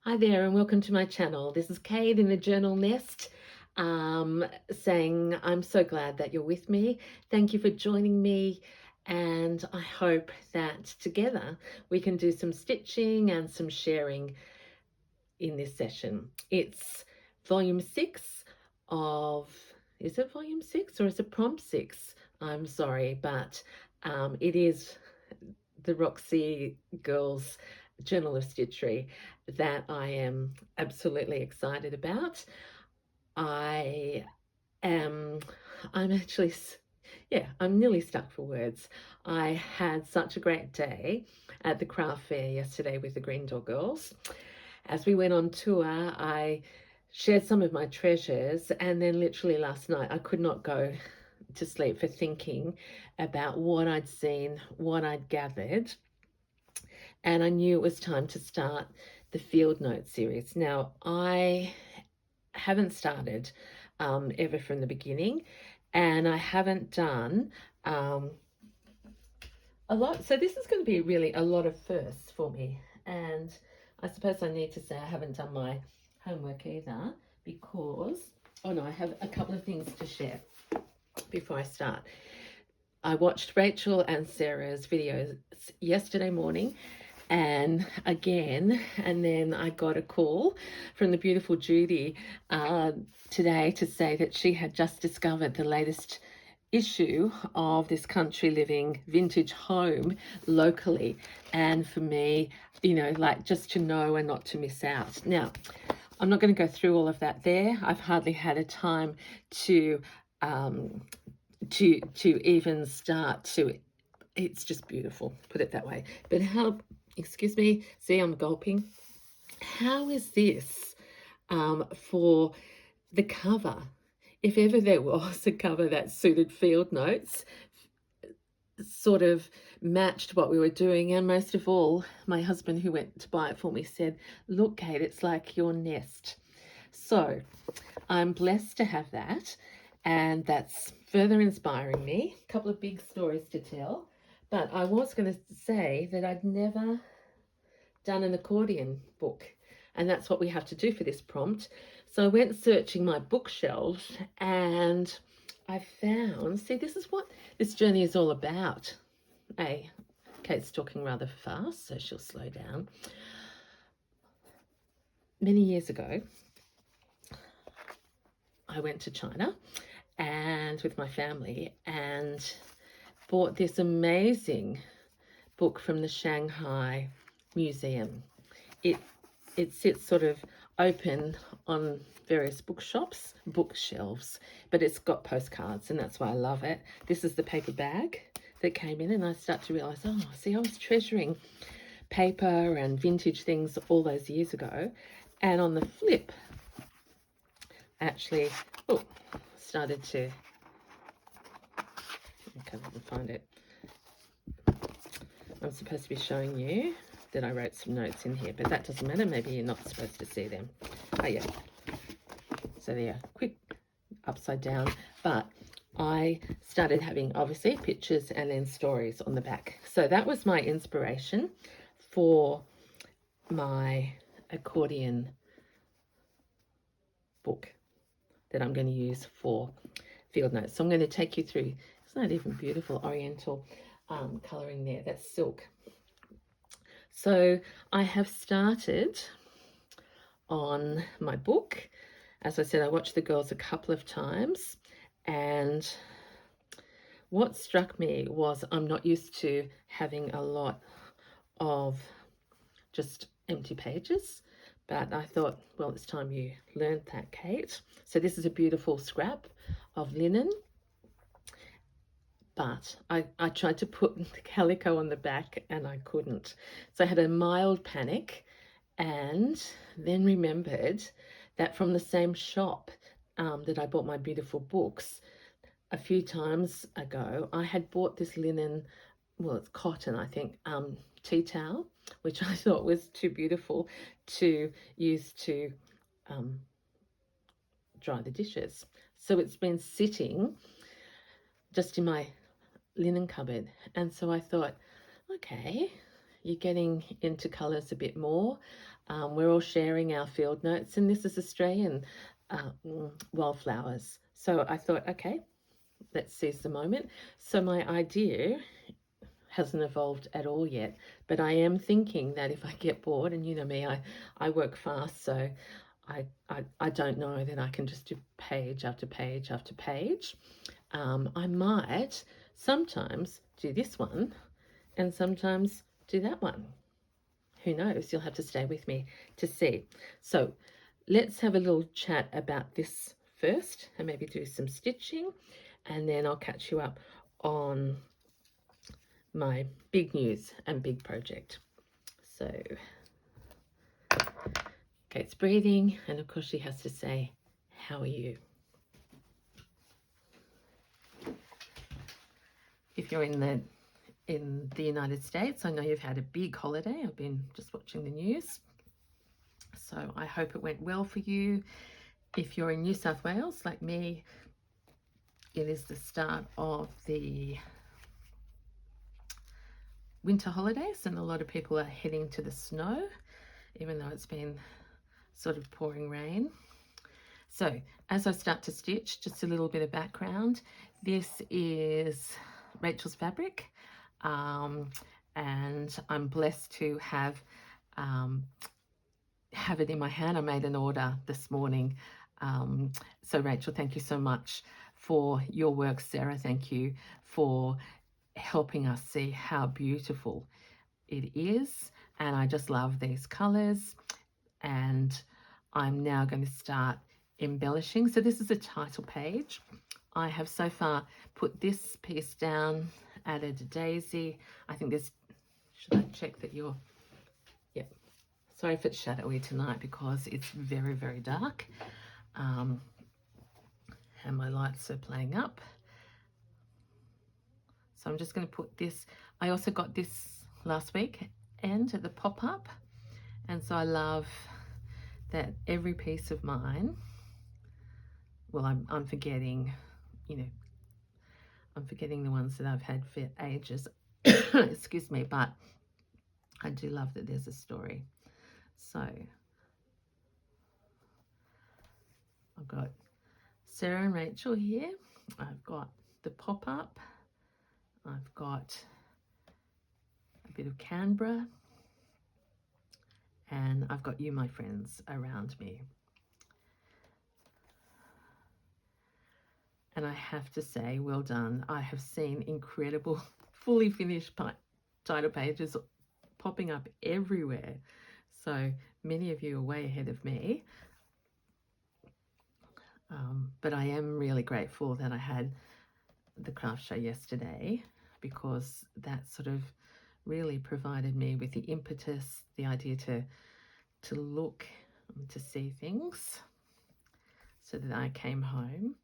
Hi there and welcome to my channel. This is Kate in the Journal Nest saying I'm so glad that you're with me. Thank you for joining me, and I hope that together we can do some stitching and some sharing in this session. It's volume 6 of, is it volume 6 or is it prompt 6? I'm sorry, but it is the Roxy Girls Journal of Stitchery that I am absolutely excited about. I am, I'm actually, I'm nearly stuck for words. I had such a great day at the craft fair yesterday with the Green Door Girls. As we went on tour, I shared some of my treasures, and then literally last night I could not go to sleep for thinking about what I'd seen, what I'd gathered, and I knew it was time to start the Field Notes series. Now, I haven't started ever from the beginning, and I haven't done a lot. So this is going to be really a lot of firsts for me. And I suppose I need to say I haven't done my homework either because, oh no, I have a couple of things to share before I start. I watched Rachel and Sarah's videos yesterday morning and again, and then I got a call from the beautiful Judy today to say that she had just discovered the latest issue of this country living vintage home locally, and for me, you know, like just to know and not to miss out. Now, I'm not going to go through all of that there. I've hardly had a time to even start to, it's just beautiful, put it that way. But how, excuse me, see I'm gulping. How is this for the cover? If ever there was a cover that suited Field Notes, sort of matched what we were doing, and most of all, my husband who went to buy it for me said, look Kate, it's like your nest. So I'm blessed to have that, and that's further inspiring me. A couple of big stories to tell, but I was going to say that I'd never done an accordion book, and that's what we have to do for this prompt. So I went searching my bookshelves and I found, see, this is what this journey is all about. Hey, Kate's talking rather fast, so she'll slow down. Many years ago, I went to China and with my family and bought this amazing book from the Shanghai Museum. It sits sort of open on various bookshelves, but it's got postcards, and that's why I love it. This is the paper bag that came in, and I start to realize, oh, see, I was treasuring paper and vintage things all those years ago. And on the flip, actually, oh, started to, I can't even find it. I'm supposed to be showing you that I wrote some notes in here, but that doesn't matter. Maybe you're not supposed to see them. Oh yeah. So there, quick upside down. But I started having obviously pictures and then stories on the back. So that was my inspiration for my accordion book that I'm going to use for Field Notes. So I'm going to take you through, isn't that even beautiful oriental colouring there? That's silk. So I have started on my book. As I said, I watched the girls a couple of times, and what struck me was I'm not used to having a lot of just empty pages, but I thought, well, it's time you learned that, Kate. So this is a beautiful scrap of linen, but I tried to put the calico on the back and I couldn't. So I had a mild panic, and then remembered that from the same shop that I bought my beautiful books a few times ago, I had bought this linen, well, it's cotton, I think, tea towel, which I thought was too beautiful to use to dry the dishes. So it's been sitting just in my linen cupboard, and so I thought, okay, you're getting into colours a bit more. We're all sharing our field notes, and this is Australian wildflowers. So I thought, okay, let's seize the moment. So my idea hasn't evolved at all yet, but I am thinking that if I get bored, and you know me, I work fast, so I don't know that I can just do page after page after page. I might sometimes do this one and sometimes do that one. Who knows? You'll have to stay with me to see. So let's have a little chat about this first and maybe do some stitching, and then I'll catch you up on my big news and big project. So Kate's breathing, and of course she has to say, how are you? If you're in the United States, I know you've had a big holiday. I've been just watching the news. So I hope it went well for you. If you're in New South Wales, like me, it is the start of the winter holidays, and a lot of people are heading to the snow, even though it's been sort of pouring rain. So as I start to stitch, just a little bit of background. This is Rachel's fabric, and I'm blessed to have it in my hand. I made an order this morning. So Rachel, thank you so much for your work. Sarah, thank you for helping us see how beautiful it is. And I just love these colors. And I'm now going to start embellishing. So this is a title page. I have so far put this piece down, added a daisy. I think this, should I check that you're, yeah. Sorry if it's shadowy tonight because it's very, very dark. And my lights are playing up. So I'm just going to put this. I also got this last week and at the pop-up. And so I love that every piece of mine, well, I'm forgetting, you know, I'm forgetting the ones that I've had for ages. Excuse me, but I do love that there's a story. So I've got Sarah and Rachel here. I've got the pop-up. I've got a bit of Canberra. And I've got you, my friends, around me. And I have to say, well done. I have seen incredible, fully finished title pages popping up everywhere. So many of you are way ahead of me. But I am really grateful that I had the craft show yesterday, because that sort of really provided me with the impetus, the idea to look, to see things, so that I came home.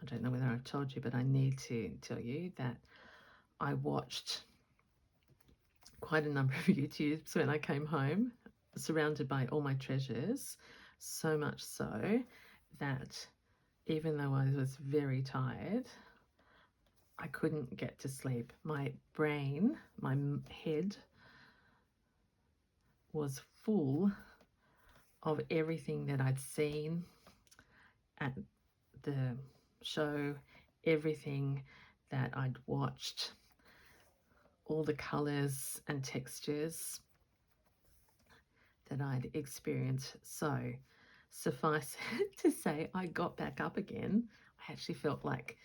I don't know whether I've told you, but I need to tell you that I watched quite a number of YouTubes when I came home, surrounded by all my treasures, so much so that even though I was very tired, I couldn't get to sleep. My brain, my head was full of everything that I'd seen at the show, everything that I'd watched, all the colors and textures that I'd experienced. So suffice to say, I got back up again. I actually felt like,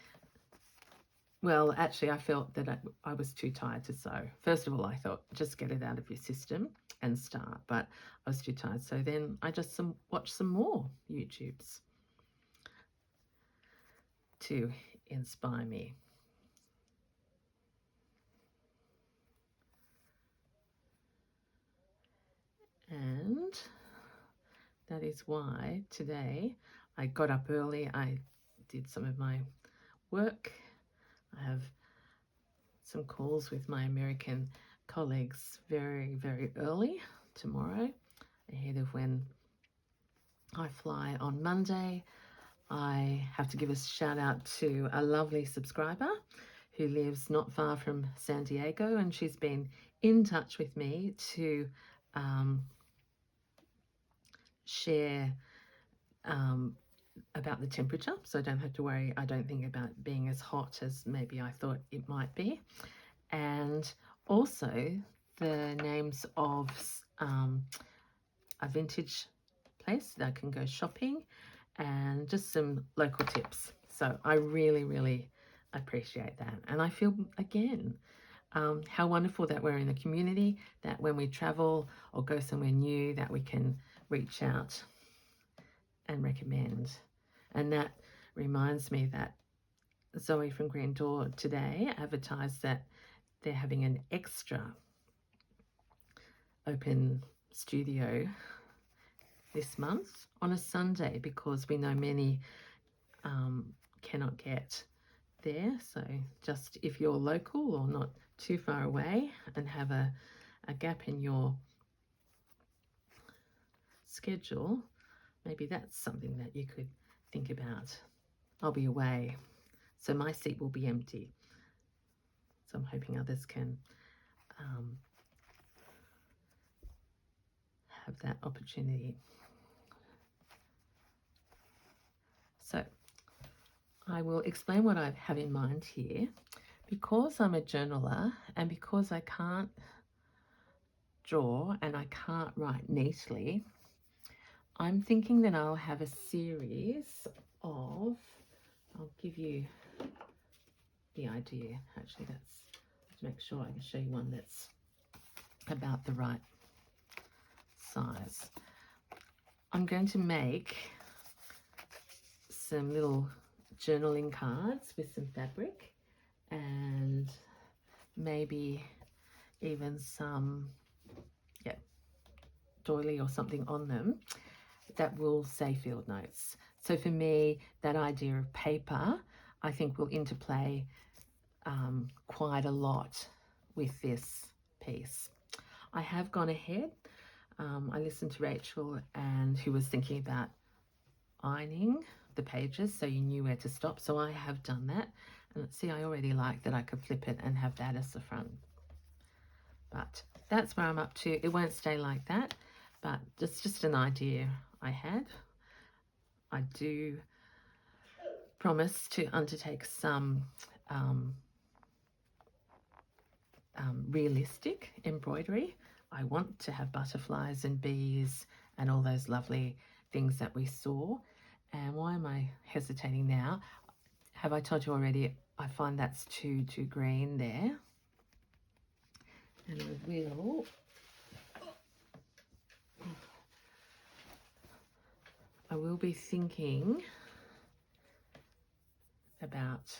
well, actually I felt that I was too tired to sew. First of all, I thought, just get it out of your system and start, but I was too tired. So then I just watched some more YouTubes to inspire me. And that is why today I got up early. I did some of my work. I have some calls with my American colleagues very, very early tomorrow, ahead of when I fly on Monday. I have to give a shout out to a lovely subscriber who lives not far from San Diego, and she's been in touch with me to share about the temperature, so I don't have to worry, I don't think, about being as hot as maybe I thought it might be. And also the names of a vintage place that I can go shopping, and just some local tips. So I really, really appreciate that. And I feel, again, how wonderful that we're in a community, that when we travel or go somewhere new, that we can reach out and recommend. And that reminds me that Zoe from Green Door today advertised that they're having an extra open studio this month on a Sunday, because we know many cannot get there. So just if you're local or not too far away and have a gap in your schedule, maybe that's something that you could think about. I'll be away, so my seat will be empty. So I'm hoping others can have that opportunity. So I will explain what I have in mind here. Because I'm a journaler and because I can't draw and I can't write neatly, I'm thinking that I'll have a series of, I'll give you the idea. Actually, that's to make sure I can show you one that's about the right size. I'm going to make some little journaling cards with some fabric and maybe even some doily or something on them that will say field notes. So for me, that idea of paper, I think, will interplay quite a lot with this piece. I have gone ahead. I listened to Rachel, and who was thinking about ironing the pages so you knew where to stop. So I have done that. And see, I already like that I could flip it and have that as the front. But that's where I'm up to. It won't stay like that, but just an idea I had. I do promise to undertake some realistic embroidery. I want to have butterflies and bees and all those lovely things that we saw. And why am I hesitating now? Have I told you already? I find that's too green there. And I will be thinking about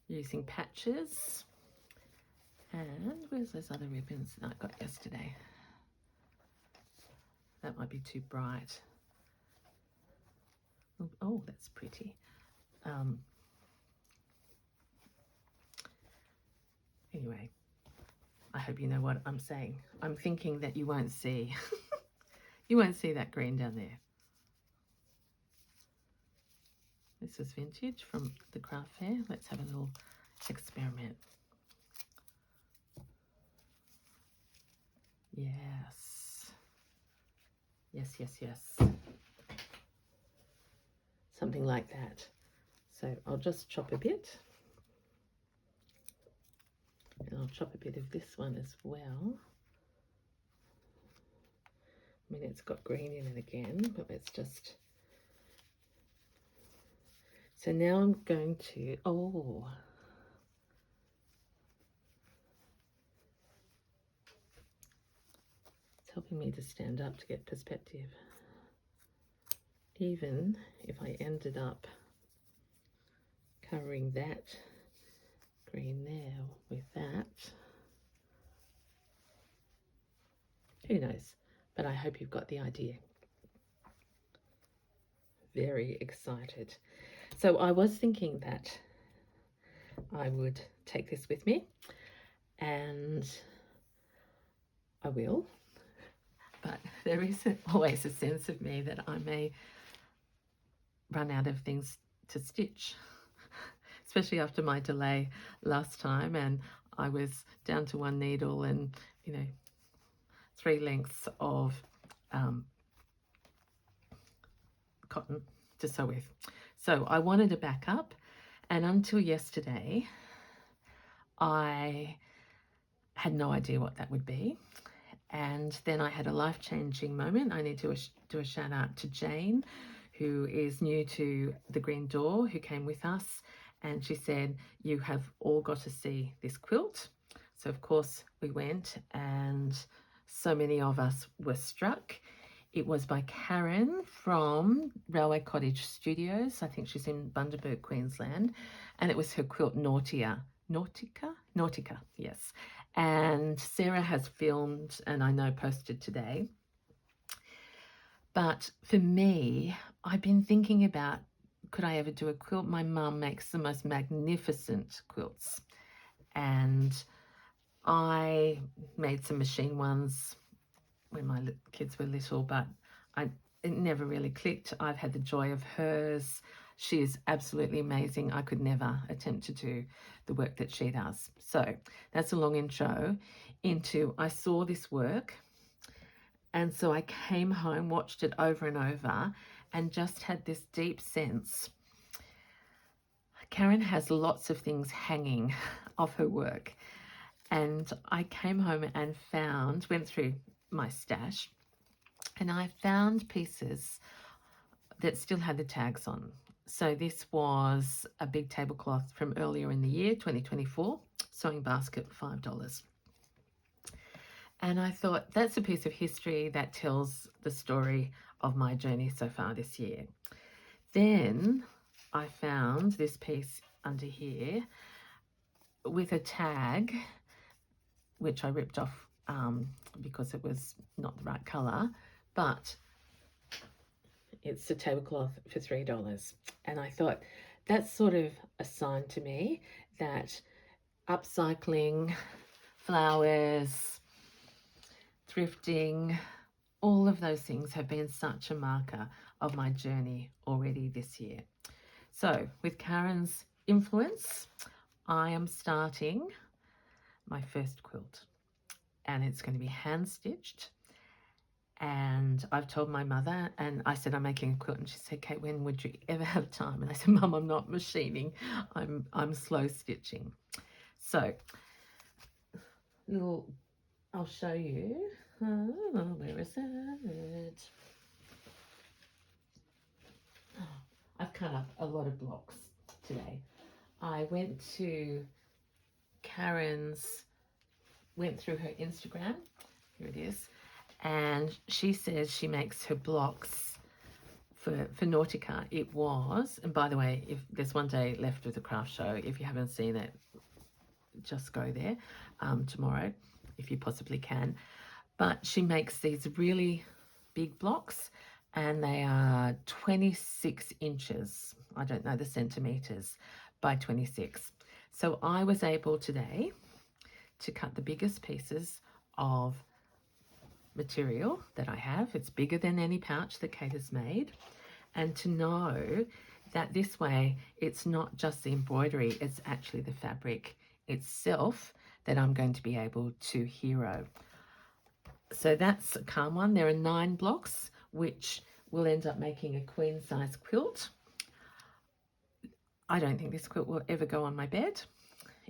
using patches. And where's those other ribbons that I got yesterday? That might be too bright. Oh, that's pretty. Anyway, I hope you know what I'm saying. I'm thinking that you won't see you won't see that green down there. This is vintage from the craft fair. Let's have a little experiment. Yes. Yes, yes, yes. Something like that. So I'll just chop a bit. And I'll chop a bit of this one as well. I mean, it's got green in it again, but let's just... So now I'm going to... Oh. It's helping me to stand up to get perspective. Even if I ended up covering that green there with that, who knows? But I hope you've got the idea. Very excited. So I was thinking that I would take this with me, and I will, but there is always a sense of me that I may run out of things to stitch, especially after my delay last time, and I was down to one needle and 3 lengths of cotton to sew with. So I wanted a backup, and until yesterday, I had no idea what that would be. And then I had a life-changing moment. I need to do a shout out to Jane, who is new to the Green Door, who came with us. And she said, you have all got to see this quilt. So of course we went, and so many of us were struck. It was by Karen from Railway Cottage Studios. I think she's in Bundaberg, Queensland. And it was her quilt Nautica, yes. And Sarah has filmed, and I know posted today. But for me, I've been thinking about, could I ever do a quilt? My mum makes the most magnificent quilts, and I made some machine ones when my kids were little, but it never really clicked. I've had the joy of hers. She is absolutely amazing. I could never attempt to do the work that she does. So that's a long intro into, I saw this work, and so I came home, watched it over and over, and just had this deep sense. Karen has lots of things hanging of her work, and I came home and went through my stash, and I found pieces that still had the tags on. So this was a big tablecloth from earlier in the year, 2024, sewing basket, $5. And I thought, that's a piece of history that tells the story of my journey so far this year. Then I found this piece under here with a tag, which I ripped off because it was not the right colour, but it's a tablecloth for $3. And I thought, that's sort of a sign to me that upcycling, flowers, thrifting, all of those things have been such a marker of my journey already this year. So with Karen's influence, I am starting my first quilt, and it's going to be hand stitched. And I've told my mother, and I said, I'm making a quilt, and she said, Kate, when would you ever have time? And I said, Mum, I'm not machining, I'm slow stitching. So I'll show you. Where is it? Oh, I've cut up a lot of blocks today. I went through her Instagram. Here it is. And she says she makes her blocks for Nautica. It was, and by the way, if there's one day left of the craft show, if you haven't seen it, just go there tomorrow if you possibly can. But she makes these really big blocks, and they are 26 inches. I don't know the centimeters, by 26. So I was able today to cut the biggest pieces of material that I have. It's bigger than any pouch that Kate has made. And to know that this way, it's not just the embroidery, it's actually the fabric itself that I'm going to be able to hero. So that's a calm one. There are 9 blocks, which will end up making a queen size quilt. I don't think this quilt will ever go on my bed.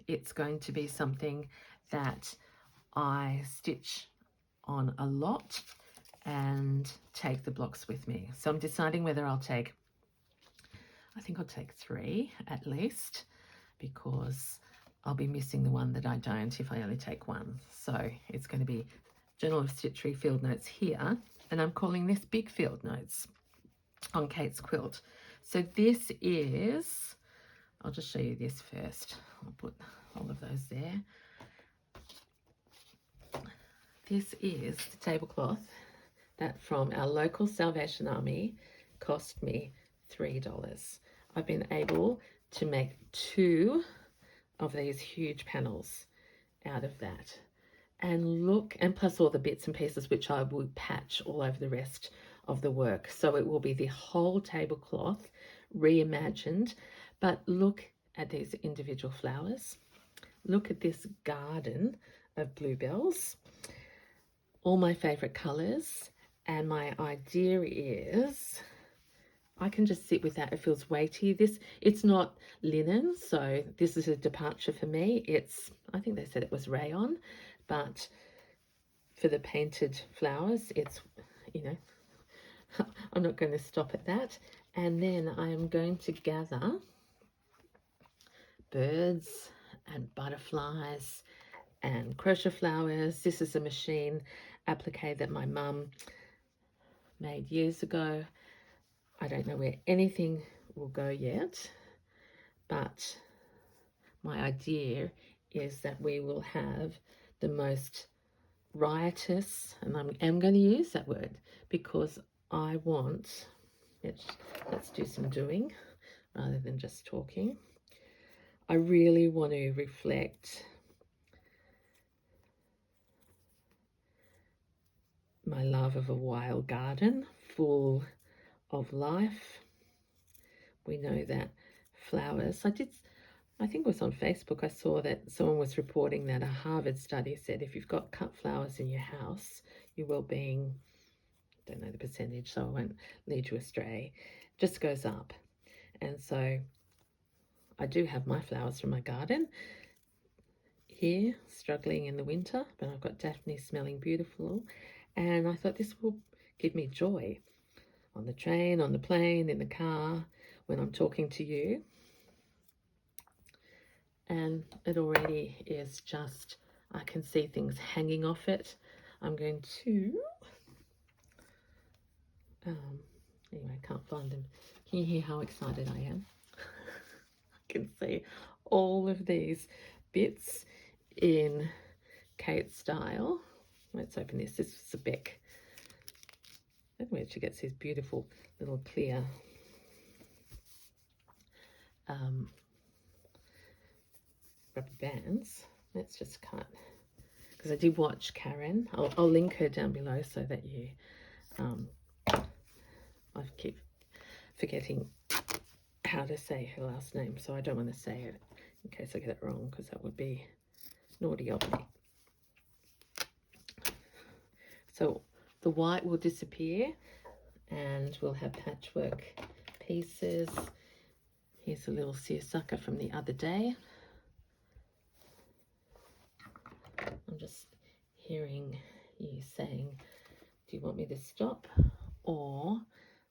It's going to be something that I stitch on a lot and take the blocks with me. So I'm deciding whether I think I'll take 3 at least, because I'll be missing the one that I don't if I only take 1. So it's going to be Journal of Stitchery field notes here, and I'm calling this big field notes on Kate's quilt. So this is, I'll just show you this first. I'll put all of those there. This is the tablecloth that from our local Salvation Army cost me $3. I've been able to make 2 of these huge panels out of that. And look, and plus all the bits and pieces which I will patch all over the rest of the work. So it will be the whole tablecloth reimagined. But look at these individual flowers. Look at this garden of bluebells. All my favorite colors. And my idea is I can just sit with that. It feels weighty. It's not linen, so this is a departure for me. I think they said it was rayon, but for the painted flowers, I'm not going to stop at that. And then I am going to gather birds and butterflies and crochet flowers. This is a machine applique that my mum made years ago. I don't know where anything will go yet, but my idea is that we will have the most riotous, and I'm going to use that word because I want, let's do some doing rather than just talking. I really want to reflect my love of a wild garden full of life. We know that flowers, I think it was on Facebook, I saw that someone was reporting that a Harvard study said if you've got cut flowers in your house, your well-being, I don't know the percentage, so I won't lead you astray, just goes up. And so I do have my flowers from my garden here, struggling in the winter, but I've got Daphne smelling beautiful. And I thought this will give me joy on the train, on the plane, in the car, when I'm talking to you. And it already is just, I can see things hanging off it. I'm going to, anyway, I can't find them. Can you hear how excited I am? I can see all of these bits in Kate style. Let's open this. This is a Beck. I don't know where she gets these beautiful little clear rubber bands. Let's just cut, because I did watch Karen. I'll link her down below so that you, I keep forgetting how to say her last name, so I don't want to say it in case I get it wrong, because that would be naughty of me. So the white will disappear and we'll have patchwork pieces. Here's a little seersucker from the other day. I'm just hearing you saying, do you want me to stop or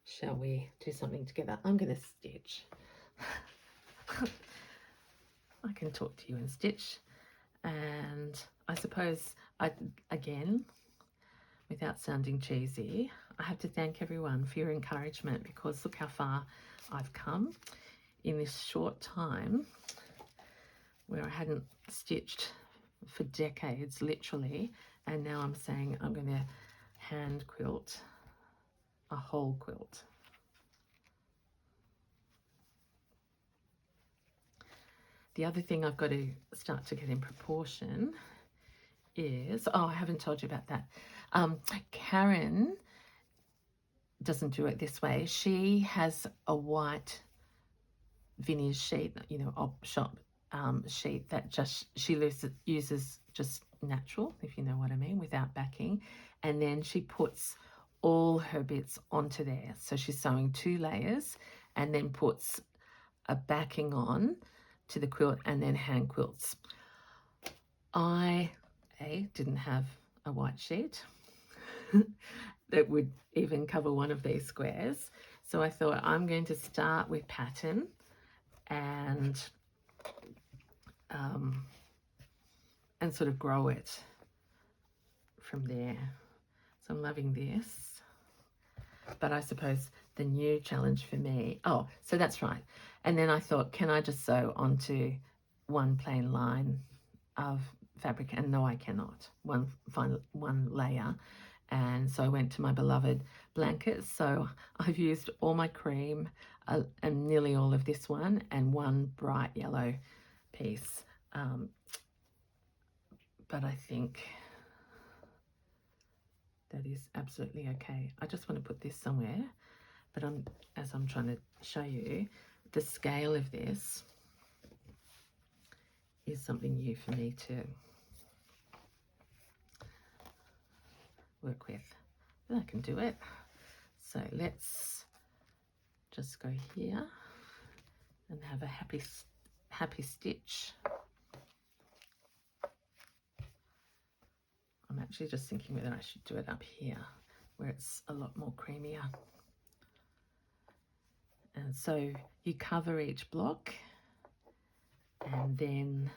shall we do something together? I'm going to stitch. I can talk to you and stitch. And I suppose, again, without sounding cheesy, I have to thank everyone for your encouragement, because look how far I've come in this short time where I hadn't stitched for decades, literally, and now I'm saying I'm going to hand quilt a whole quilt. The other thing I've got to start to get in proportion is, I haven't told you about that. Karen doesn't do it this way. She has a white vintage sheet, op shop sheet that she uses just natural, if you know what I mean, without backing. And then she puts all her bits onto there. So she's sewing 2 layers and then puts a backing on to the quilt and then hand quilts. I didn't have a white sheet that would even cover one of these squares. So I thought I'm going to start with pattern and sort of grow it from there. So I'm loving this. But I suppose the new challenge for me, so that's right. And then I thought, can I just sew onto one plain line of fabric? And no, I cannot. One layer. And so I went to my beloved blankets. So I've used all my cream and nearly all of this one and one bright yellow piece. But I think that is absolutely okay. I just want to put this somewhere, but as I'm trying to show you, the scale of this is something new for me to work with. But I can do it. So let's just go here and have a happy stitch. I'm actually just thinking whether I should do it up here where it's a lot more creamier. And so you cover each block and then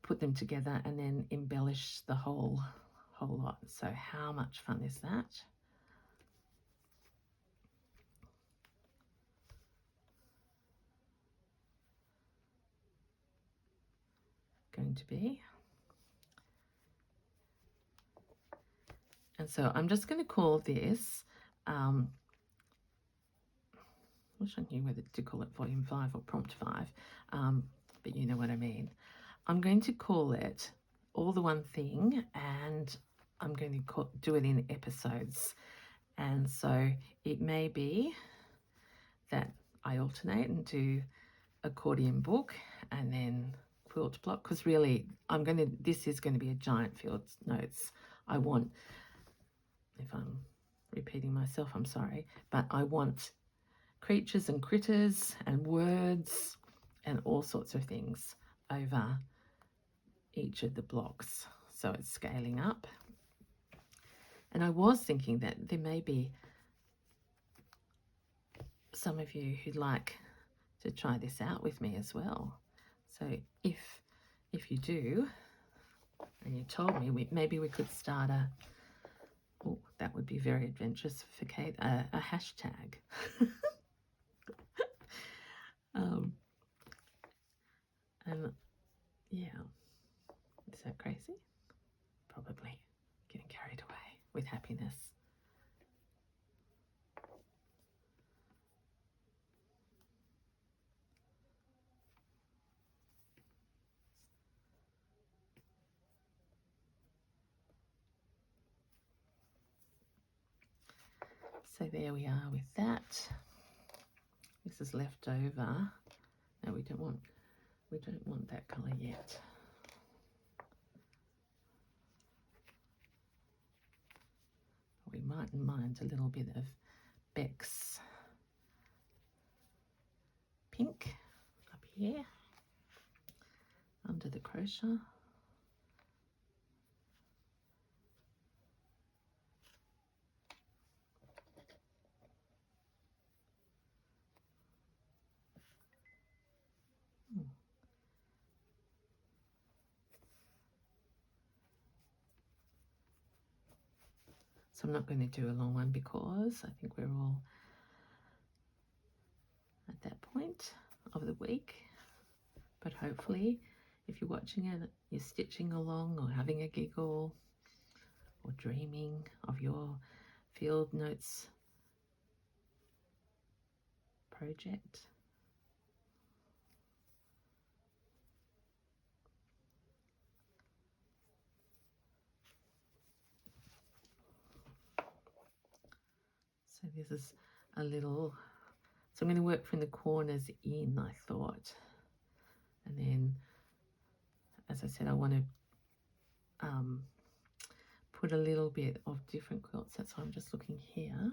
put them together and then embellish the whole lot. So how much fun is that? Going to be. And so I'm just going to call this, I wish I knew whether to call it volume 5 or prompt 5, but you know what I mean. I'm going to call it All the One Thing, and I'm going to do it in episodes. And so it may be that I alternate and do accordion book and then quilt block, because really this is going to be a giant field notes. I want, if I'm repeating myself, I'm sorry, but I want creatures and critters and words and all sorts of things over each of the blocks. So it's scaling up. And I was thinking that there may be some of you who'd like to try this out with me as well. So if you do, and you told me, maybe we could start that would be very adventurous for Kate, a hashtag. And yeah, is that crazy? Probably getting carried away with happiness. So there we are with that. This is left over. No, we don't want that colour yet. We mightn't mind a little bit of Beck's pink up here under the crochet. So I'm not going to do a long one because I think we're all at that point of the week. But hopefully, if you're watching it, you're stitching along or having a giggle or dreaming of your field notes project. So this is a little, so I'm going to work from the corners in, I thought. And then, as I said, I want to put a little bit of different quilts. That's why I'm just looking here,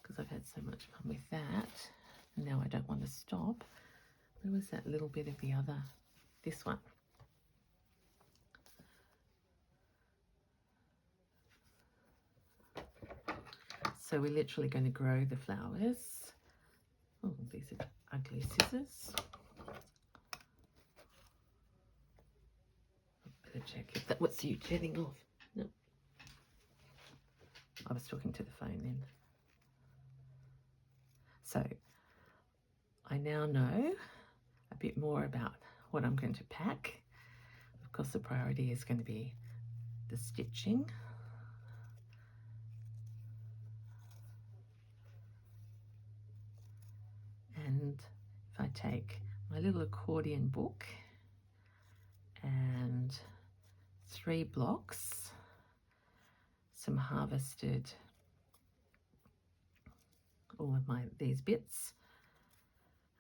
because I've had so much fun with that. And now I don't want to stop. Where was that little bit of the other? This one. So we're literally going to grow the flowers. Oh, these are ugly scissors. Better check if that was you turning off. No. I was talking to the phone then. So I now know a bit more about what I'm going to pack. Of course, the priority is going to be the stitching. And if I take my little accordion book and 3 blocks, some harvested, all of these bits,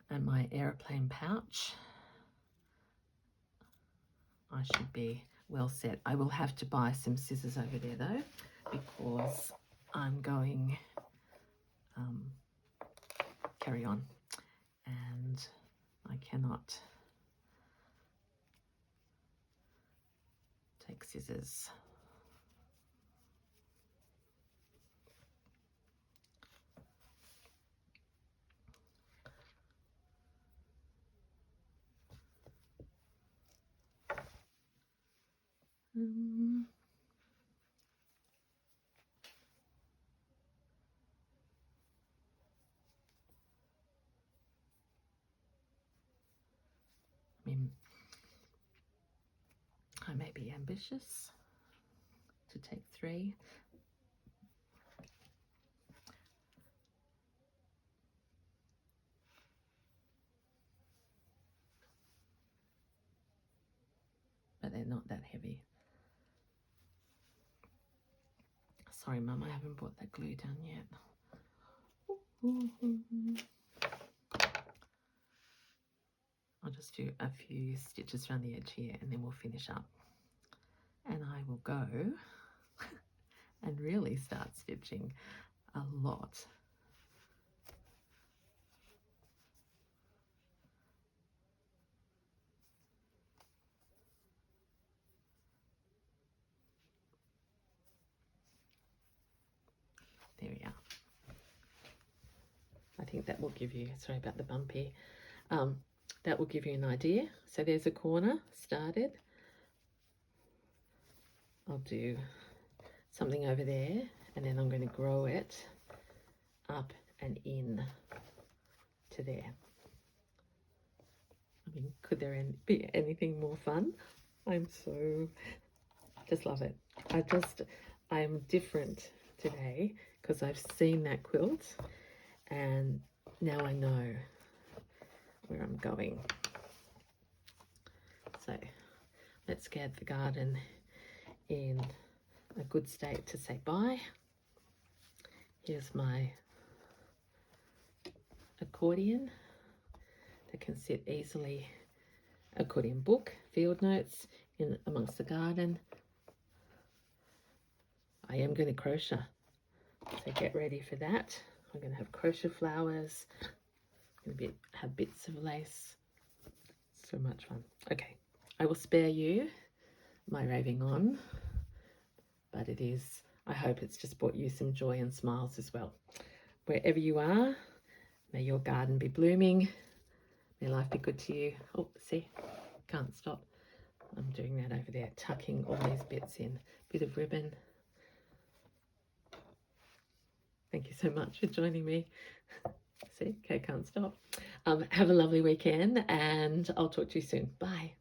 and my aeroplane pouch, I should be well set. I will have to buy some scissors over there though, because I'm going scissors. I mean, I may be ambitious to take 3. But they're not that heavy. Sorry, Mum, I haven't brought that glue down yet. I'll just do a few stitches around the edge here and then we'll finish up. And I will go and really start stitching a lot. There we are. I think that will give you, sorry about the bumpy, that will give you an idea. So there's a corner started. I'll do something over there and then I'm going to grow it up and in to there. I mean, could there be anything more fun? I'm so, just love it. I'm different today because I've seen that quilt and now I know where I'm going. So let's get the garden in a good state to say bye. Here's my accordion that can sit easily, accordion book, field notes in amongst the garden. I am going to crochet, so get ready for that. I'm going to have crochet flowers, I'm going to have bits of lace. So much fun. Okay, I will spare you my raving on, but it is, I hope it's just brought you some joy and smiles as well. Wherever you are, may your garden be blooming, may life be good to you. Oh, see, can't stop. I'm doing that over there, tucking all these bits in. Bit of ribbon. Thank you so much for joining me. See, okay, can't stop. Have a lovely weekend and I'll talk to you soon. Bye.